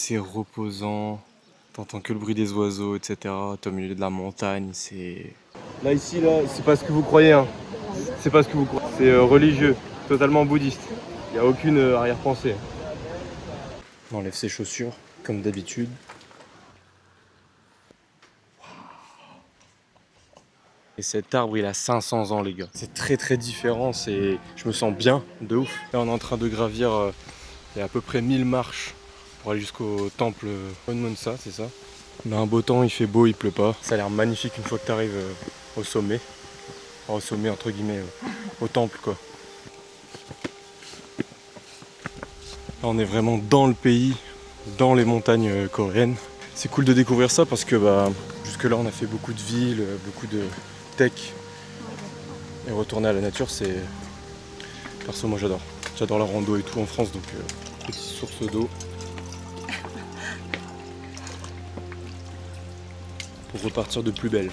C'est reposant, t'entends que le bruit des oiseaux, etc. T'es au milieu de la montagne, c'est... Là, ici, là, c'est pas ce que vous croyez, hein. C'est pas ce que vous croyez. C'est religieux, totalement bouddhiste. Il n'y a aucune arrière-pensée. On enlève ses chaussures, comme d'habitude. Et cet arbre, il a 500 ans, les gars. C'est très très différent, je me sens bien, de ouf. Là, on est en train de gravir, il y a à peu près 1000 marches pour aller jusqu'au temple Honmonsa, c'est ça. On a un beau temps, il fait beau, il pleut pas. Ça a l'air magnifique une fois que tu arrives au sommet. Enfin, au sommet, entre guillemets, au temple, quoi. Là, on est vraiment dans le pays, dans les montagnes coréennes. C'est cool de découvrir ça parce que jusque là on a fait beaucoup de villes, beaucoup de tech. Et retourner à la nature, c'est... Perso, moi j'adore. J'adore la rando et tout en France, donc petite source d'eau. Pour repartir de plus belle.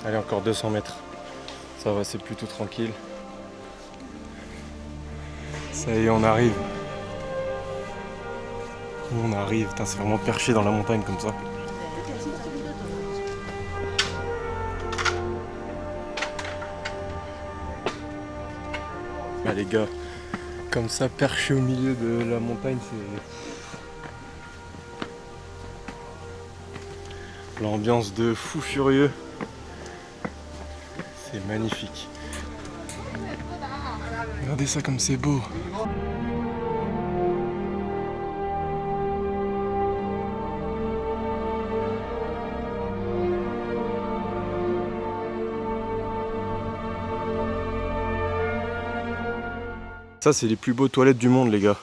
Allez, encore 200 mètres. Ça va, c'est plutôt tranquille. Ça y est, on arrive. On arrive, c'est vraiment perché dans la montagne comme ça. Bah les gars, comme ça, perché au milieu de la montagne, c'est... L'ambiance de fou furieux. C'est magnifique. Regardez ça comme c'est beau. Ça, c'est les plus beaux toilettes du monde, les gars.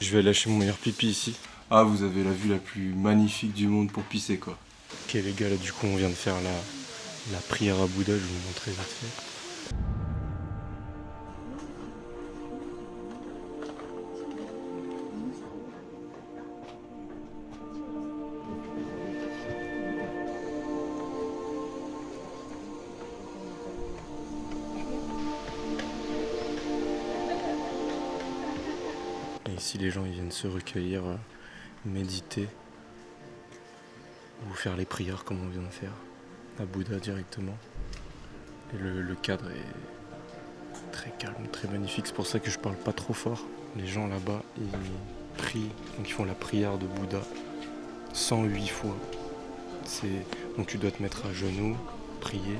Je vais lâcher mon meilleur pipi ici. Ah, vous avez la vue la plus magnifique du monde pour pisser, quoi. Ok, les gars, là, du coup, on vient de faire la prière à Bouddha. Je vais vous montrer vite fait. Et ici, les gens ils viennent se recueillir, méditer ou faire les prières comme on vient de faire à Bouddha directement. Et le cadre est très calme, très magnifique. C'est pour ça que je parle pas trop fort. Les gens là-bas, ils prient, donc ils font la prière de Bouddha 108 fois. Donc tu dois te mettre à genoux, prier,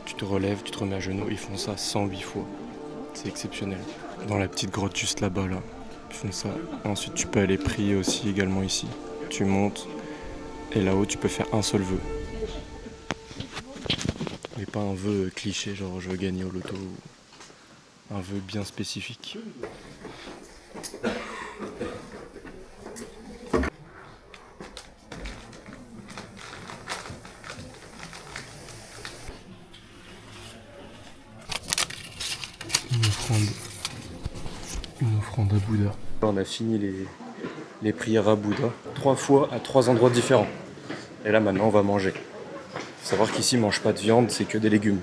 tu te relèves, tu te remets à genoux. Ils font ça 108 fois. C'est exceptionnel. Dans la petite grotte juste là-bas, là. Ils font ça. Ensuite, tu peux aller prier aussi également ici. Tu montes et là-haut, tu peux faire un seul vœu. Mais pas un vœu cliché, genre je veux gagner au loto. Un vœu bien spécifique. Une offrande à Bouddha. On a fini les prières à Bouddha 3 fois à 3 endroits différents. Et là maintenant on va manger. Faut savoir qu'ici ils mangent pas de viande, c'est que des légumes.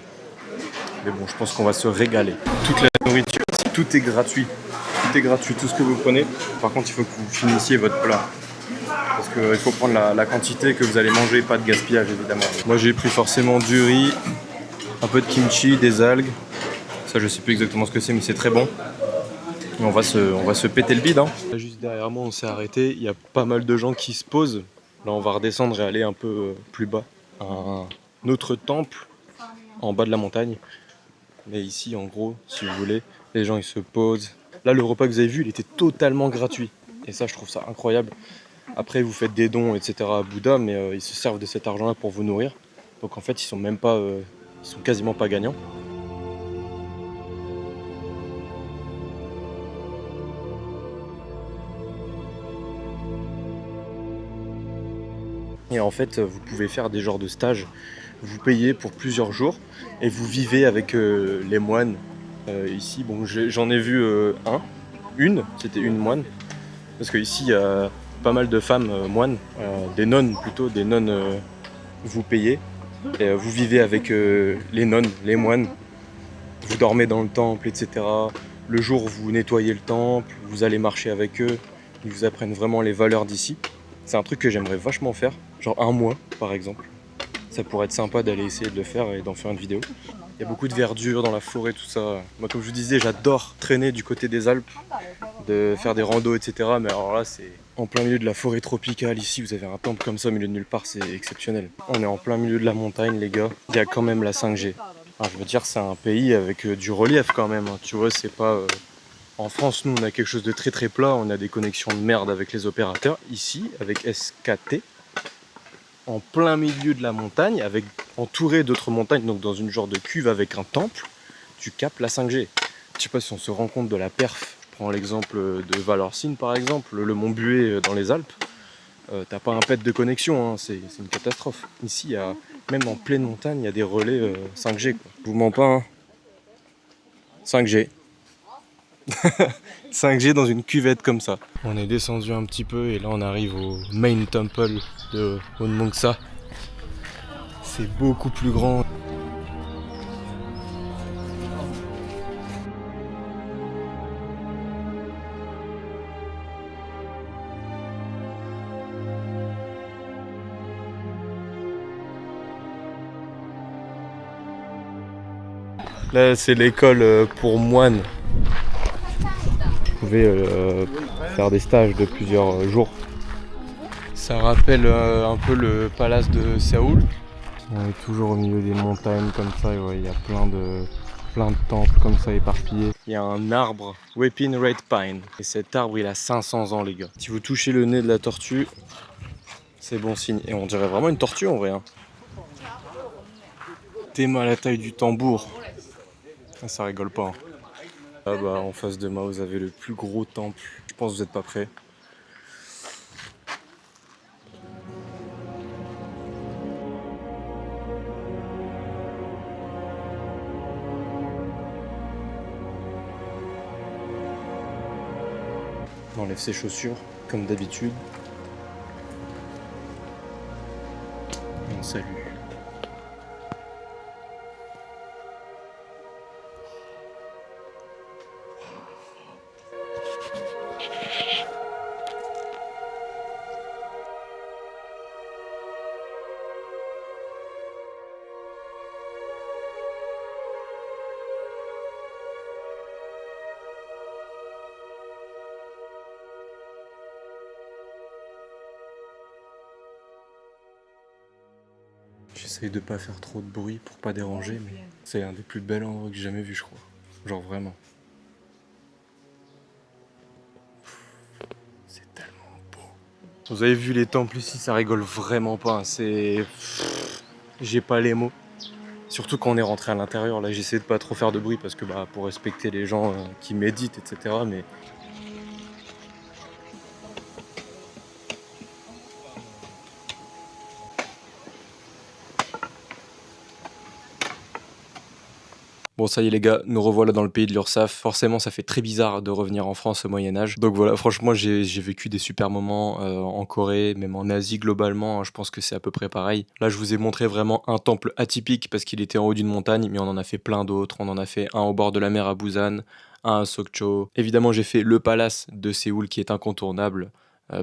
Mais bon, je pense qu'on va se régaler. Toute la nourriture, tout est gratuit. Tout est gratuit, tout ce que vous prenez. Par contre, il faut que vous finissiez votre plat. Parce qu'il faut prendre la quantité que vous allez manger, pas de gaspillage évidemment. Moi j'ai pris forcément du riz, un peu de kimchi, des algues. Ça je sais plus exactement ce que c'est, mais c'est très bon. Et on va se péter le bide. Hein. Là, juste derrière moi, on s'est arrêté. Il y a pas mal de gens qui se posent. Là, on va redescendre et aller un peu plus bas. Un autre temple en bas de la montagne. Mais ici, en gros, si vous voulez, les gens ils se posent. Là, le repas que vous avez vu, il était totalement gratuit. Et ça, je trouve ça incroyable. Après, vous faites des dons, etc. à Bouddha, mais ils se servent de cet argent-là pour vous nourrir. Donc en fait, ils sont même pas, ils sont quasiment pas gagnants. Et en fait, vous pouvez faire des genres de stages. Vous payez pour plusieurs jours et vous vivez avec les moines. Ici, bon, j'en ai vu une, c'était une moine. Parce qu'ici, il pas mal de femmes moines, des nonnes plutôt, des nonnes vous payez. Et, vous vivez avec les nonnes, les moines. Vous dormez dans le temple, etc. Le jour, vous nettoyez le temple, vous allez marcher avec eux. Ils vous apprennent vraiment les valeurs d'ici. C'est un truc que j'aimerais vachement faire, genre un mois par exemple. Ça pourrait être sympa d'aller essayer de le faire et d'en faire une vidéo. Il y a beaucoup de verdure dans la forêt, tout ça. Moi, comme je vous disais, j'adore traîner du côté des Alpes, de faire des randos, etc. Mais alors là, c'est en plein milieu de la forêt tropicale. Ici, vous avez un temple comme ça au milieu de nulle part, c'est exceptionnel. On est en plein milieu de la montagne, les gars. Il y a quand même la 5G. Alors, je veux dire, c'est un pays avec du relief quand même. Hein. Tu vois, c'est pas... En France, nous, on a quelque chose de très très plat. On a des connexions de merde avec les opérateurs. Ici, avec SKT, en plein milieu de la montagne, entouré d'autres montagnes, donc dans une genre de cuve avec un temple, tu captes la 5G. Je sais pas si on se rend compte de la perf. Je prends l'exemple de Valorcine par exemple, le Mont Buet dans les Alpes. T'as pas un pet de connexion, hein, c'est une catastrophe. Ici, même en pleine montagne, il y a des relais 5G. Quoi. Je vous mens pas, hein. 5G. 5G dans une cuvette comme ça. On est descendu un petit peu et là on arrive au main temple de Honmongsa. C'est beaucoup plus grand. Là c'est l'école pour moines. Vous pouvez faire des stages de plusieurs jours. Ça rappelle un peu le palace de Séoul. On est toujours au milieu des montagnes comme ça et ouais, il y a plein de temples comme ça éparpillés. Il y a un arbre, Weeping Red Pine. Et cet arbre il a 500 ans les gars. Si vous touchez le nez de la tortue, c'est bon signe. Et on dirait vraiment une tortue en vrai. Hein. Théma à la taille du tambour. Ah, ça rigole pas. Hein. Ah bah en face de moi vous avez le plus gros temple. Je pense que vous n'êtes pas prêts. On enlève ses chaussures comme d'habitude. Et on salue. J'essaye de pas faire trop de bruit pour pas déranger, mais c'est un des plus bels endroits que j'ai jamais vu, je crois. Genre vraiment. C'est tellement beau. Vous avez vu les temples ici, ça rigole vraiment pas. Hein. C'est... J'ai pas les mots. Surtout quand on est rentré à l'intérieur, là j'essaie de pas trop faire de bruit parce que bah pour respecter les gens qui méditent, etc. Mais bon ça y est les gars, nous revoilà dans le pays de l'Ursaf. Forcément ça fait très bizarre de revenir en France au Moyen-Âge. Donc voilà, franchement j'ai vécu des super moments en Corée, même en Asie globalement, hein, je pense que c'est à peu près pareil. Là je vous ai montré vraiment un temple atypique parce qu'il était en haut d'une montagne, mais on en a fait plein d'autres. On en a fait un au bord de la mer à Busan, un à Sokcho. Évidemment j'ai fait le palace de Séoul qui est incontournable.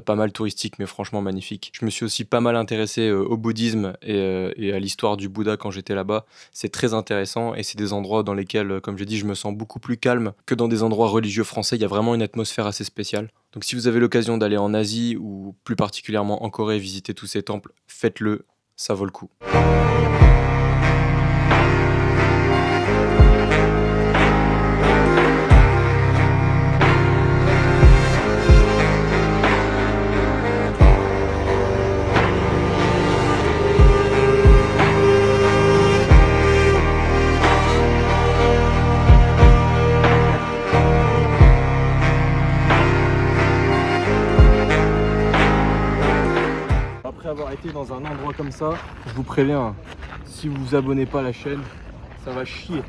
Pas mal touristique mais franchement magnifique. Je me suis aussi pas mal intéressé au bouddhisme et à l'histoire du Bouddha quand j'étais là-bas. C'est très intéressant et c'est des endroits dans lesquels, comme j'ai dit, je me sens beaucoup plus calme que dans des endroits religieux français. Il y a vraiment une atmosphère assez spéciale. Donc si vous avez l'occasion d'aller en Asie ou plus particulièrement en Corée visiter tous ces temples, faites-le, ça vaut le coup. Après avoir été dans un endroit comme ça, je vous préviens, si vous vous abonnez pas à la chaîne, ça va chier.